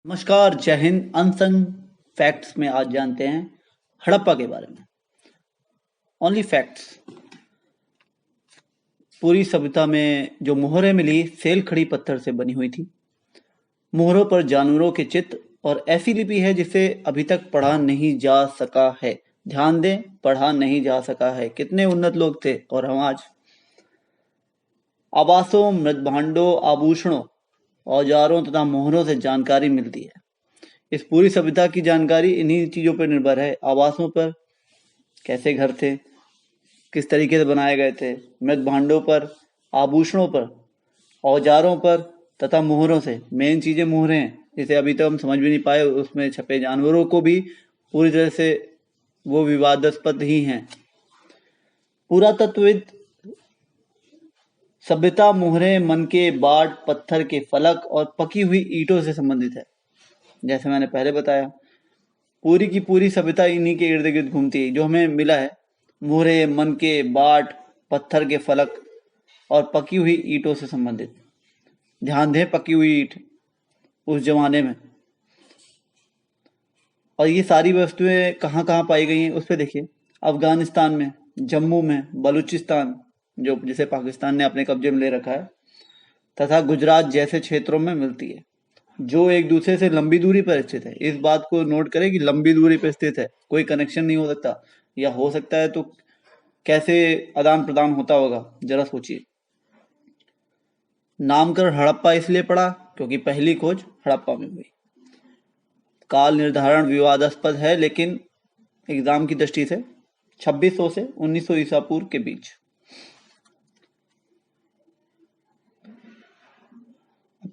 नमस्कार, जय Hind. Unsung facts में आज जानते हैं हड़प्पा के बारे में। Only facts. पूरी सभ्यता में जो मोहरें मिली सेल खड़ी पत्थर से बनी हुई थी। मोहरों पर जानवरों के चित्र और ऐसी लिपि है जिसे अभी तक पढ़ा नहीं जा सका है। ध्यान दें, पढ़ा नहीं जा सका है। कितने उन्नत लोग थे और हम आज। आवासों, मृदभांडों, आभूषणों, औजारों तथा मोहरों से जानकारी मिलती है। इस पूरी सभ्यता की जानकारी इन्हीं चीजों पर निर्भर है। आवासों पर, कैसे घर थे, किस तरीके से बनाए गए थे, मृत भांडों पर, आभूषणों पर, औजारों पर तथा मोहरों से। मेन चीजें मोहरें हैं, जिसे अभी तक हम समझ भी नहीं पाए। उसमें छपे जानवरों को भी पूरी तरह से वो विवादास्पद ही हैं। पुरातत्वविद सभ्यता मोहरें मन के बाट, पत्थर के फलक और पकी हुई ईंटों से संबंधित है। जैसे मैंने पहले बताया, पूरी की पूरी सभ्यता इन्हीं के इर्द गिर्द घूमती है। जो हमें मिला है, मोहरे, मन के बाट, पत्थर के फलक और पकी हुई ईंटों से संबंधित। ध्यान दें, पकी हुई ईंट उस जमाने में। और ये सारी वस्तुएं कहाँ कहाँ पाई गई हैं उस पर देखिए। अफगानिस्तान में, जम्मू में, बलूचिस्तान जो जिसे पाकिस्तान ने अपने कब्जे में ले रखा है, तथा गुजरात जैसे क्षेत्रों में मिलती है, जो एक दूसरे से लंबी दूरी पर स्थित है। इस बात को नोट करें कि लंबी दूरी पर स्थित है, कोई कनेक्शन नहीं हो सकता, या हो सकता है तो कैसे आदान प्रदान होता होगा, जरा सोचिए। नामकरण हड़प्पा इसलिए पड़ा क्योंकि पहली खोज हड़प्पा में हुई। काल निर्धारण विवादास्पद है, लेकिन एग्जाम की दृष्टि से 2600 से 1900 ईसा पूर्व के बीच।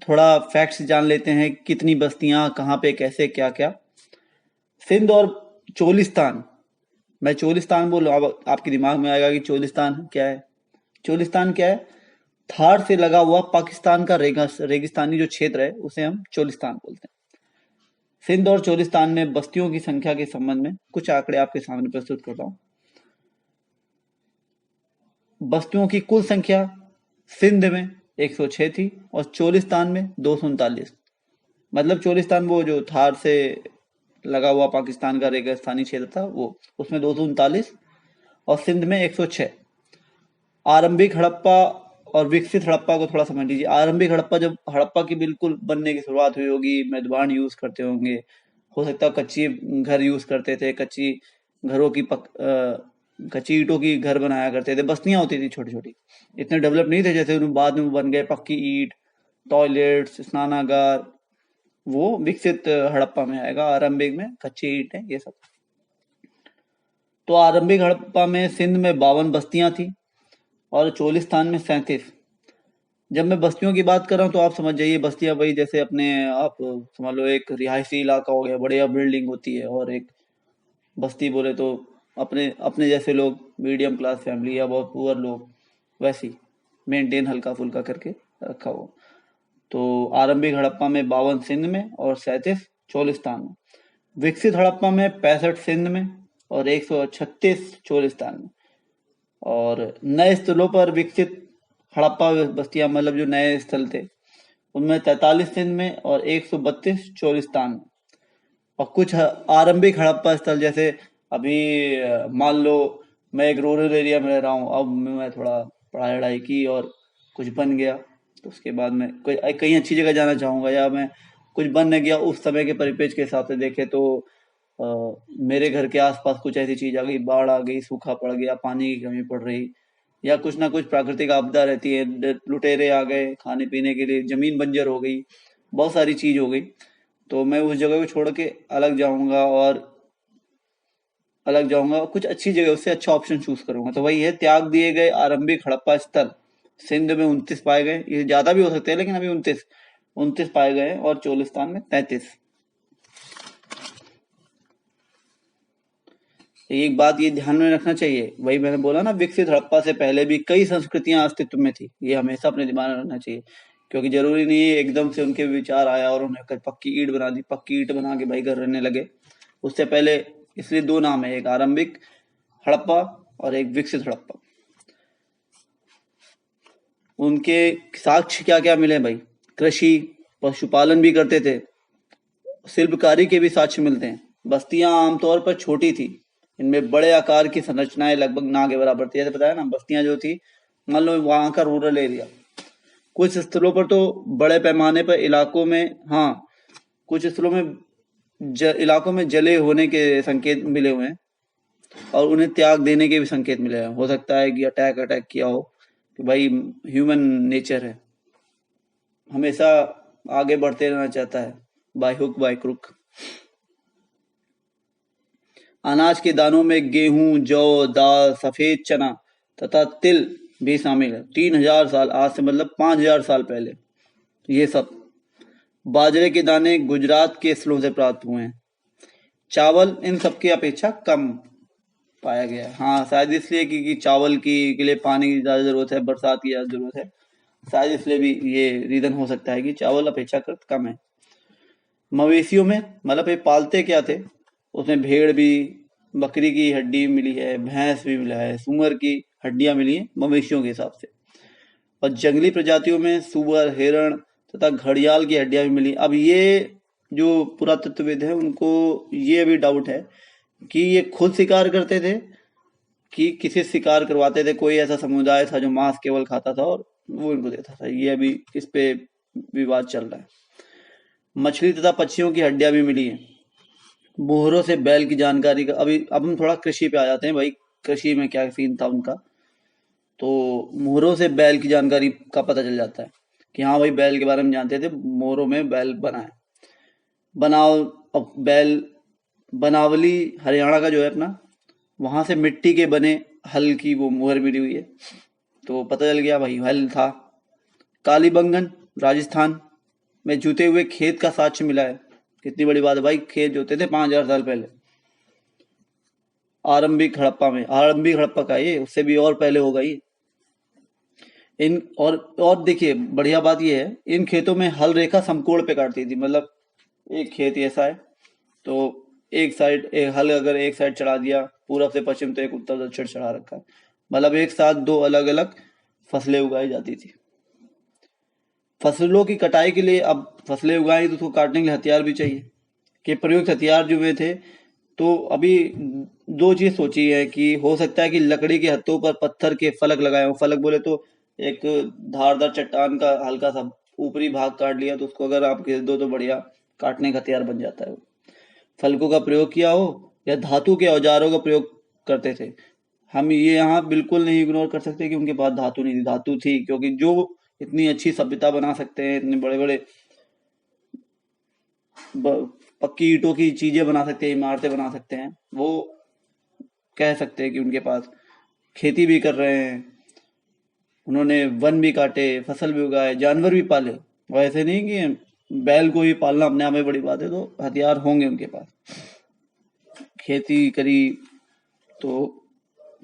थोड़ा फैक्ट्स जान लेते हैं, कितनी बस्तियां, कहां पे, कैसे, क्या क्या। सिंध और चोलिस्तान। मैं चोलिस्तान बोल रहा हूं, अब आपके दिमाग में आएगा कि चोलिस्तान क्या है। चोलिस्तान क्या है? थार से लगा हुआ पाकिस्तान का रेगिस्तानी जो क्षेत्र है, उसे हम चोलिस्तान बोलते हैं। सिंध और चोलिस्तान में बस्तियों की संख्या के संबंध में कुछ आंकड़े आपके सामने प्रस्तुत करता हूं। बस्तियों की कुल संख्या सिंध में 106 थी और चोलिस्तान में 239। मतलब चोलिस्तान वो जो थार से लगा हुआ पाकिस्तान का रेगिस्तानी क्षेत्र था, वो उसमें 239 और सिंध में 106। आरंभिक हड़प्पा और विकसित हड़प्पा को थोड़ा समझ लीजिए। आरंभिक हड़प्पा, जब हड़प्पा की बिल्कुल बनने की शुरुआत हुई होगी, मैदवान यूज करते होंगे, हो सकता है कच्ची घर यूज करते थे, कच्ची घरों की कच्ची ईंटों की घर बनाया करते थे, बस्तियां होती थी छोटी छोटी, इतने डेवलप नहीं थे जैसे उन्हें बाद में बन गए पक्की ईंट, टॉयलेट्स, स्नानागार। वो विकसित हड़प्पा में आएगा। आरंभिक में कच्ची ईंट है ये सब। तो आरंभिक हड़प्पा में सिंध में 52 बस्तियां थी और चोलिस्तान में 37। जब मैं बस्तियों की बात कर रहा हूँ तो आप समझ जाइए, बस्तियां वही जैसे अपने आप समझ लो एक रिहायशी इलाका हो गया, बढ़िया बिल्डिंग होती है, और एक बस्ती बोले तो अपने अपने जैसे लोग, मीडियम क्लास फैमिली या बहुत पुअर लोग, वैसी मेंटेन हल्का फुल्का करके रखा हो। तो आरंभिक हड़प्पा में 52 सिंध में और 37 चोलिस्तान में। विकसित हड़प्पा में 65 सिंध में और 136 चोलिस्तान में। और नए स्थलों पर विकसित हड़प्पा बस्तियां, मतलब जो नए स्थल थे, उनमें 43 सिंध में और 132 चोलिस्तान में। और कुछ आरंभिक हड़प्पा स्थल, जैसे अभी मान लो मैं एक रूरल एरिया में रह रहा हूँ, अब मैं थोड़ा पढ़ाई वढ़ाई की और कुछ बन गया, तो उसके बाद मैं कोई कहीं अच्छी जगह जाना चाहूँगा, या मैं कुछ बन नहीं गया उस समय के परिपेक्ष के हिसाब से देखे तो मेरे घर के आसपास कुछ ऐसी चीज आ गई, बाढ़ आ गई, सूखा पड़ गया, पानी की कमी पड़ रही, या कुछ ना कुछ प्राकृतिक आपदा रहती है, लुटेरे आ गए खाने पीने के लिए, जमीन बंजर हो गई, बहुत सारी चीज हो गई, तो मैं उस जगह को छोड़ के अलग जाऊंगा, कुछ अच्छी जगह, उससे अच्छा ऑप्शन चूज करूंगा। तो वही है, त्याग दिए गए आरंभिक हड़प्पा स्थल। सिंध में 29 पाए गए, ये ज्यादा भी हो सकते हैं लेकिन अभी 29 पाए गए, और चोलिस्तान में 33। एक बात ये ध्यान में रखना चाहिए, वही मैंने बोला ना, विकसित हड़प्पा से पहले भी कई संस्कृतियां अस्तित्व में थी, ये हमेशा अपने दिमाग में रखना चाहिए। क्योंकि जरूरी नहीं है एकदम से उनके विचार आया और उन्हें पक्की ईंट बना दी, पक्की ईंट बना के भाई घर रहने लगे। उससे पहले, इसलिए दो नाम है, एक आरंभिक हड़प्पा और एक विकसित हड़प्पा। उनके साक्ष्य क्या क्या मिले भाई? कृषि, पशुपालन भी करते थे, शिल्पकारी के भी साक्ष्य मिलते हैं। बस्तियां आमतौर पर छोटी थी, इनमें बड़े आकार की संरचनाएं लगभग ना के बराबर थी। जैसे बताया ना, बस्तियां जो थी, मान लो वहां का रूरल एरिया, कुछ स्थलों पर तो बड़े पैमाने पर इलाकों में, हाँ, कुछ स्थलों में इलाकों में जले होने के संकेत मिले हुए हैं और उन्हें त्याग देने के भी संकेत मिले हैं। हो सकता है कि अटैक किया हो, कि भाई ह्यूमन नेचर है, हमेशा आगे बढ़ते रहना चाहता है, बाय हुक बाय क्रुक। अनाज के दानों में गेहूं, जौ, दाल, सफेद चना तथा तिल भी शामिल है। 3000 साल, आज से मतलब 5000 साल पहले ये सब। बाजरे के दाने गुजरात के स्थलों से प्राप्त हुए हैं। चावल इन सब की अपेक्षा कम पाया गया है। हाँ, शायद इसलिए क्योंकि चावल के लिए पानी की ज्यादा जरूरत है, बरसात की ज्यादा जरूरत है, शायद इसलिए भी ये रीजन हो सकता है कि चावल अपेक्षाकृत कम है। मवेशियों में, मतलब ये पालते क्या थे, उसमें भेड़ भी, बकरी की हड्डी मिली है, भैंस भी मिला है, सूअर की हड्डियां मिली हैं मवेशियों के हिसाब से। और जंगली प्रजातियों में सूअर, हिरण तथा घड़ियाल की हड्डियां भी मिली। अब ये जो पुरातत्वविद है उनको ये भी डाउट है कि ये खुद शिकार करते थे कि किसी से शिकार करवाते थे। कोई ऐसा समुदाय था जो मांस केवल खाता था और वो इनको देता था। ये अभी इस पे विवाद चल रहा है। मछली तथा पक्षियों की हड्डियां भी मिली हैं। मोहरों से बैल की जानकारी का, अब हम थोड़ा कृषि पे आ जाते हैं भाई, कृषि में क्या सीन था उनका। तो मोहरों से बैल की जानकारी का पता चल जाता है कि हाँ भाई, बैल के बारे में जानते थे, मोहरों में बैल बना है। अब बैल, बनावली हरियाणा का जो है अपना, वहां से मिट्टी के बने हल की वो मोहर मिली हुई है, तो पता चल गया भाई हल था। कालीबंगन राजस्थान में जूते हुए खेत का साक्ष्य मिला है। कितनी बड़ी बात है भाई, खेत जोते थे 5000 साल पहले। आरंभिक हड़प्पा का ये, उससे भी और पहले होगा ये। इन और देखिए, बढ़िया बात ये है, इन खेतों में हल रेखा समकोण पे काटती थी। मतलब एक खेत ऐसा है तो एक साइड, एक हल अगर एक साइड चढ़ा दिया पूरब से पश्चिम, तो एक उत्तर दक्षिण चढ़ा रखा है, मतलब एक साथ दो अलग अलग फसलें उगाई जाती थी। फसलों की कटाई के लिए, अब फसलें उगाई तो उसको काटने के लिए हथियार भी चाहिए। कि प्रयुक्त हथियार जो वे थे, तो अभी दो चीज सोची है कि हो सकता है कि लकड़ी के हत्थों पर पत्थर के फलक लगाए हो। फलक बोले तो एक धारदार चट्टान का हल्का सा ऊपरी भाग काट लिया, तो उसको अगर आप घिस दो तो बढ़िया काटने का हथियार बन जाता है वो। फलकों का प्रयोग किया हो, या धातु के औजारों का प्रयोग करते थे। हम ये यहाँ बिल्कुल नहीं इग्नोर कर सकते कि उनके पास धातु नहीं थी, धातु थी, क्योंकि जो इतनी अच्छी सभ्यता बना सकते हैं, इतने बड़े बड़े पक्की ईंटों की चीजें बना सकते हैं, इमारतें बना सकते हैं, वो कह सकते हैं कि उनके पास खेती भी कर रहे हैं, उन्होंने वन भी काटे, फसल भी उगाए, जानवर भी पाले। वो ऐसे नहीं कि बैल को ही पालना अपने आप में बड़ी बात है, तो हथियार होंगे उनके पास। खेती करी तो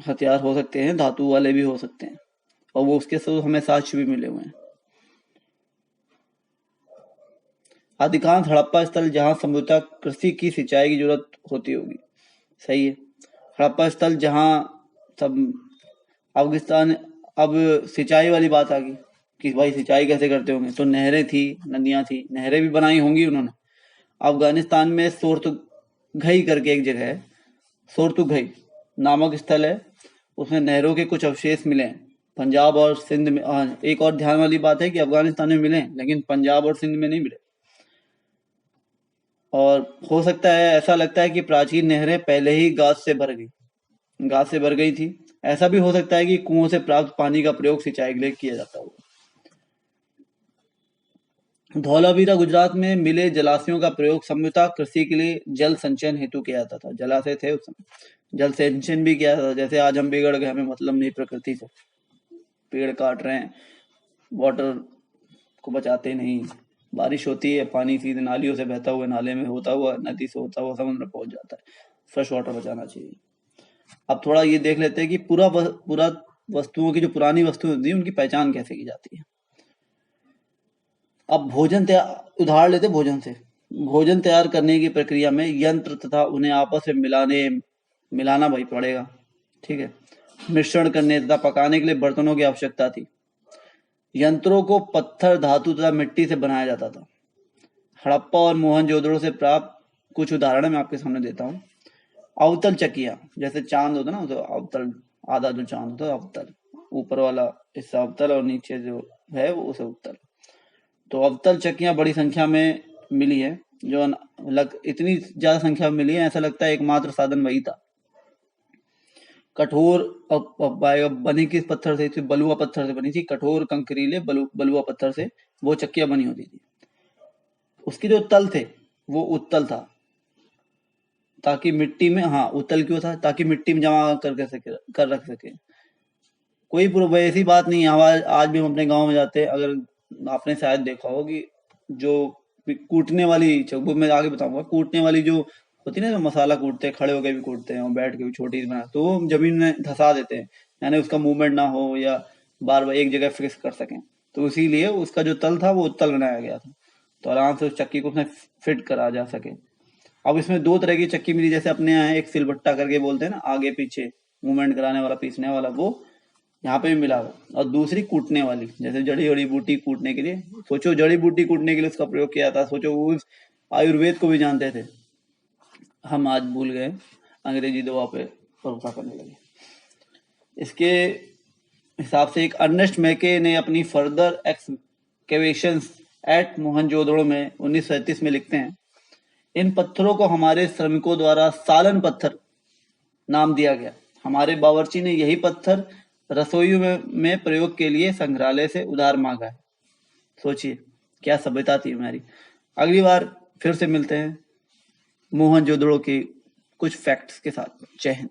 हथियार हो सकते हैं, धातु वाले भी हो सकते हैं, और वो उसके साथ हमें साक्ष्य भी मिले हुए हैं। अधिकांश हड़प्पा स्थल जहां संभवतः कृषि की सिंचाई की जरूरत होती होगी। सही है, हड़प्पा स्थल जहां सब अफगानिस्तान। अब सिंचाई वाली बात आ गई कि भाई सिंचाई कैसे करते होंगे, तो नहरें थी, नदियां थी, नहरें भी बनाई होंगी उन्होंने। अफगानिस्तान में सोरतुघई करके एक जगह है, सोरतुघई नामक स्थल है, उसमें नहरों के कुछ अवशेष मिले हैं। पंजाब और सिंध में, एक और ध्यान वाली बात है कि अफगानिस्तान में मिले हैं, लेकिन पंजाब और सिंध में नहीं मिले। और हो सकता है, ऐसा लगता है कि प्राचीन नहरें पहले ही घास से भर गई थी। ऐसा भी हो सकता है कि कुओं से प्राप्त पानी का प्रयोग सिंचाई के लिए किया जाता हो। धौलावीरा गुजरात में मिले जलाशयों का प्रयोग संभवतः कृषि के लिए जल संचयन हेतु किया जाता था। जलाशय थे उस समय, जल संचयन भी किया जाता था। जैसे आज हम बिगड़ गए, हमें मतलब नहीं प्रकृति से, पेड़ काट रहे हैं, वाटर को बचाते नहीं, बारिश होती है, पानी सीधे नालियों से बहता हुआ नाले में होता हुआ, नदी से होता हुआ समुद्र में पहुंच जाता है। फ्रेश वाटर बचाना चाहिए। अब थोड़ा ये देख लेते हैं कि पूरा वस्तुओं की, जो पुरानी वस्तुएं होती है, उनकी पहचान कैसे की जाती है। अब उदाहरण लेते भोजन से। भोजन तैयार करने की प्रक्रिया में यंत्र तथा उन्हें आपस में मिलाना भाई पड़ेगा, ठीक है। मिश्रण करने तथा पकाने के लिए बर्तनों की आवश्यकता थी। यंत्रों को पत्थर, धातु तथा मिट्टी से बनाया जाता था। हड़प्पा और मोहनजोदड़ो से प्राप्त कुछ उदाहरण मैं आपके सामने देता हूँ। अवतल चक्कियाँ, जैसे चांद होता है ना, तो अवतल, आधा जो चांद होता है अवतल, ऊपर वाला हिस्सा अवतल और नीचे जो है वो उसे उत्तल। तो अवतल चक्कियाँ बड़ी संख्या में मिली है, जो इतनी ज्यादा संख्या में मिली है, ऐसा लगता है एकमात्र साधन वही था। कठोर बनी किस पत्थर से थी? बलुआ पत्थर से बनी थी, कठोर कंकरीले बलुआ पत्थर से वो चक्कियां बनी होती थी। उसके जो तल थे वो उत्तल था, ताकि मिट्टी में, हाँ उत्तल क्यों था? ताकि मिट्टी में जमा कर रख सके। कोई ऐसी बात नहीं है, आज भी हम अपने गांव में जाते हैं, अगर आपने शायद देखा हो कि जो कूटने वाली, वो मैं आगे बताऊंगा, कूटने वाली जो होती है ना, जो मसाला कूटते हैं, खड़े होकर भी कूटते हैं और बैठ के भी छोटी बना, तो वो जमीन में धंसा देते हैं, यानी उसका मूवमेंट ना हो या बार बार एक जगह फिक्स कर सकें। तो इसीलिए उसका जो तल था वो उत्तल बनाया गया था, तो आराम से उस चक्की को उसमें फिट करा जा सके। अब इसमें दो तरह की चक्की मिली, जैसे अपने यहाँ एक सिलबट्टा करके बोलते हैं ना, आगे पीछे मूवमेंट कराने वाला, पीसने वाला, वो यहाँ पे भी मिला हुआ। और दूसरी कूटने वाली, जैसे जड़ी बूटी कूटने के लिए, सोचो जड़ी बूटी कूटने के लिए उसका प्रयोग किया था, सोचो वो आयुर्वेद को भी जानते थे, हम आज भूल गए, अंग्रेजी दवा पे भरोसा करने लगे। इसके हिसाब से एक अर्नेस्ट मैके ने अपनी फर्दर एक्सकेवेशंस एट मोहनजोदड़ो में 1937 में लिखते हैं, इन पत्थरों को हमारे श्रमिकों द्वारा सालन पत्थर नाम दिया गया। हमारे बावर्ची ने यही पत्थर रसोई में प्रयोग के लिए संग्रहालय से उधार मांगा है। सोचिए क्या सभ्यता थी हमारी। अगली बार फिर से मिलते हैं मोहनजोदड़ो के कुछ फैक्ट्स के साथ। जय हिंद।